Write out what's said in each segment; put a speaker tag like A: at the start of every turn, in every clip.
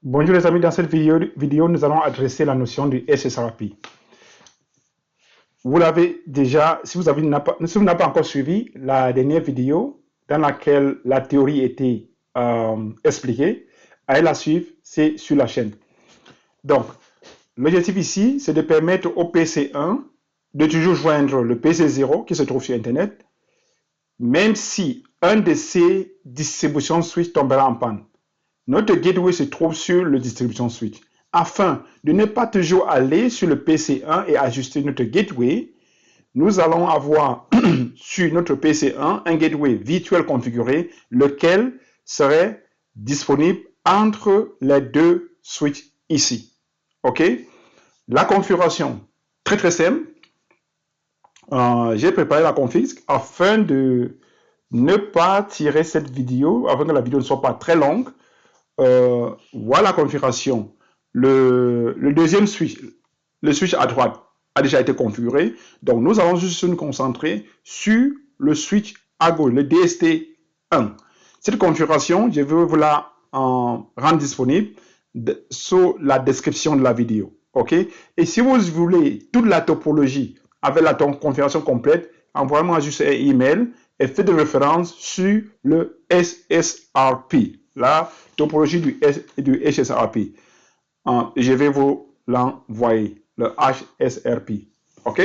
A: Bonjour les amis, dans cette vidéo, nous allons adresser la notion du SSRP. Vous l'avez déjà, si vous n'avez pas encore suivi la dernière vidéo dans laquelle la théorie était expliquée, allez la suivre, c'est sur la chaîne. Donc, l'objectif ici, c'est de permettre au PC1 de toujours joindre le PC0 qui se trouve sur Internet, même si un de ces distributions switch tombera en panne. Notre gateway se trouve sur le distribution switch. Afin de ne pas toujours aller sur le PC1 et ajuster notre gateway, nous allons avoir sur notre PC1 un gateway virtuel configuré, lequel serait disponible entre les deux switches ici. OK? La configuration, très simple. J'ai préparé la config afin de ne pas tirer cette vidéo, afin que la vidéo ne soit pas très longue. Voilà la configuration. Le deuxième switch, le switch à droite, a déjà été configuré. Donc, nous allons juste nous concentrer sur le switch à gauche, le DST1. Cette configuration, je vais vous la rendre disponible sous la description de la vidéo. OK? Et si vous voulez toute la topologie avec la configuration complète, envoyez-moi juste un email et faites de référence sur le SSRP, la topologie du SSRP. Je vais vous l'envoyer, le HSRP. OK?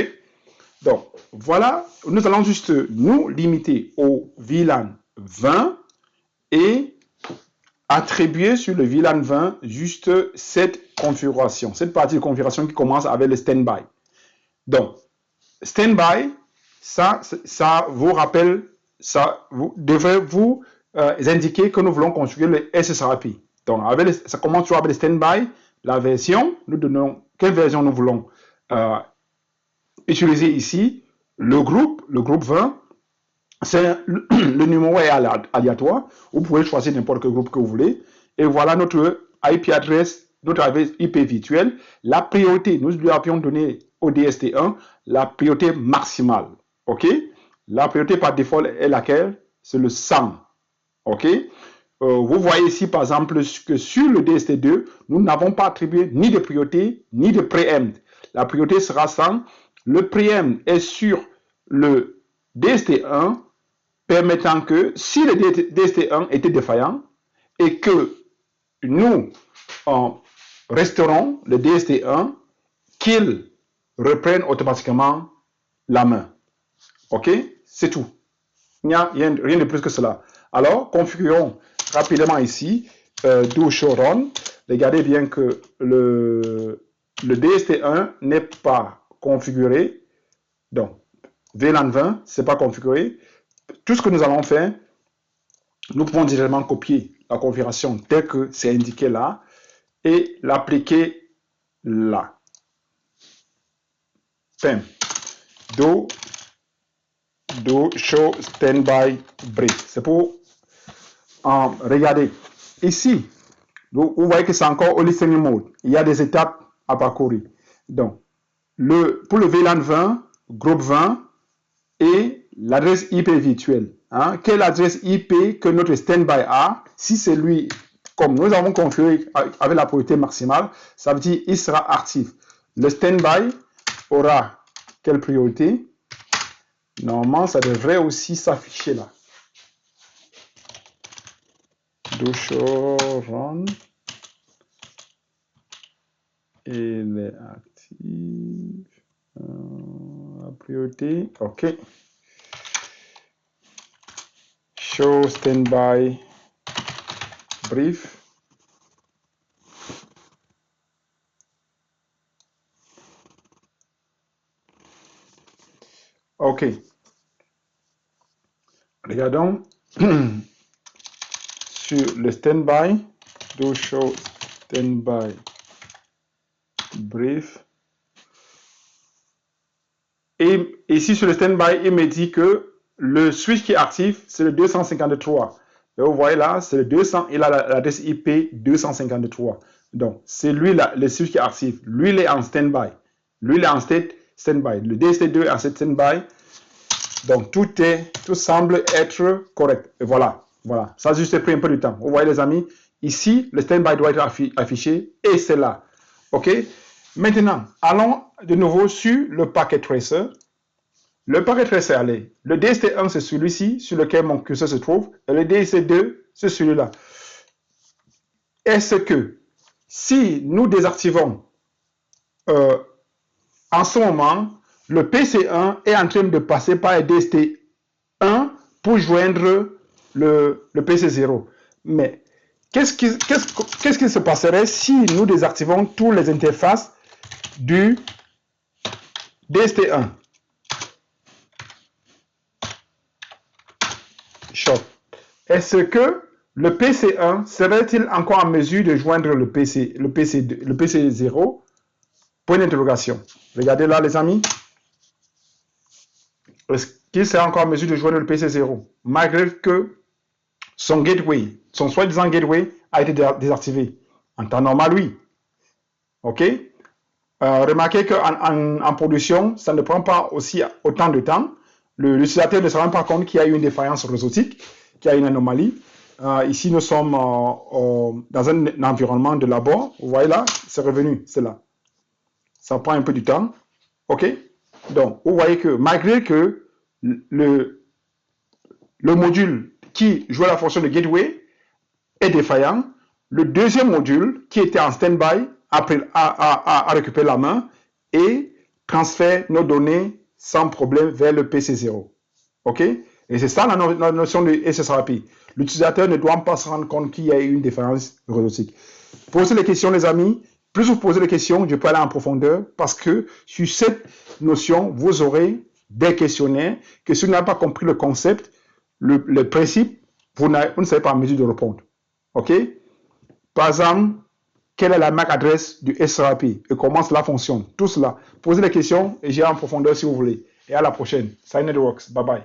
A: Donc, voilà, nous allons juste nous limiter au VLAN 20 et attribuer sur le VLAN 20 juste cette configuration, cette partie de configuration qui commence avec le standby. Donc, standby, ça vous rappelle, ça vous devrait vous indiquer que nous voulons configurer le SSRP. Donc, ça commence toujours avec le standby, la version, nous donnons quelle version nous voulons utiliser ici, le groupe 20, c'est le numéro est aléatoire, vous pouvez choisir n'importe quel groupe que vous voulez, et voilà notre IP adresse, notre adresse IP virtuelle, la priorité, nous lui avions donné au DST1 la priorité maximale, ok? La priorité par défaut est laquelle? C'est le 100, ok? Vous voyez ici par exemple que sur le DST2, nous n'avons pas attribué ni de priorité ni de préempt. La priorité sera 100. Le préempt est sur le DST1, permettant que si le DST1 était défaillant et que nous resterons le DST1, qu'il reprenne automatiquement la main. OK? C'est tout. Il n'y a rien de plus que cela. Alors, configurons rapidement ici do show run. Regardez bien que le DST1 n'est pas configuré. Donc, VLAN 20, ce n'est pas configuré. Tout ce que nous allons faire, nous pouvons directement copier la configuration telle que c'est indiqué là et l'appliquer là. PEM. Do show standby brief. C'est pour regarder. Ici, vous voyez que c'est encore au listening mode. Il y a des étapes à parcourir. Donc, pour le VLAN 20, groupe 20 et l'adresse IP virtuelle. Hein? Quelle adresse IP que notre standby a? Si c'est lui, comme nous avons configuré avec la priorité maximale, ça veut dire qu'il sera actif. Le standby aura quelle priorité? Normalement, ça devrait aussi s'afficher là. Do show run. Il est actif. La priorité, OK. Show standby brief. OK. Regardons sur le standby. Do show standby brief. Et ici sur le standby, il me dit que le switch qui est actif, c'est le 253. Et vous voyez là, c'est le 200, il a l'adresse IP 253. Donc, c'est lui là, le switch qui est actif. Lui, il est en standby. Lui, il est en state standby. Le DST2 est en state standby. Donc, tout semble être correct. Et voilà. Ça a juste pris un peu de temps. Vous voyez, les amis, Ici, le standby doit être affiché et c'est là. OK? Maintenant, allons de nouveau sur le packet tracer. Le packet tracer, allez. Le DST1, c'est celui-ci sur lequel mon curseur se trouve. Et le DST2, c'est celui-là. Est-ce que si nous désactivons en ce moment, le PC1 est en train de passer par le DST1 pour joindre le PC0. Mais qu'est-ce qui se passerait si nous désactivons toutes les interfaces du DST1? Est-ce que le PC1 serait-il encore en mesure de joindre le PC0? Point d'interrogation. Regardez là, les amis. Est-ce qu'il sera encore en mesure de joindre le PC0 malgré que son gateway, son soi-disant gateway a été désactivé? En temps normal, oui. OK? Remarquez qu'en production, ça ne prend pas aussi autant de temps. L'utilisateur ne se rend pas compte qu'il y a eu une défaillance réseautique, qu'il y a une anomalie. Ici, nous sommes dans un environnement de labo. Vous voyez là, c'est revenu, c'est là. Ça prend un peu du temps. OK? Donc, vous voyez que malgré que le module qui jouait la fonction de gateway est défaillant, le deuxième module qui était en stand-by a récupéré la main et transfère nos données sans problème vers le PC0. OK? Et c'est ça la notion de SSRP. L'utilisateur ne doit pas se rendre compte qu'il y a une défaillance réseautique. Posez les questions, les amis. Plus vous posez les questions, je peux aller en profondeur parce que sur cette notion, vous aurez des questionnaires que si vous n'avez pas compris le concept, le principe, vous ne serez pas en mesure de répondre. OK? Par exemple, quelle est la MAC adresse du SRAP et comment cela fonctionne? Tout cela. Posez les questions et j'irai en profondeur si vous voulez. Et à la prochaine. Sign Networks. Bye bye.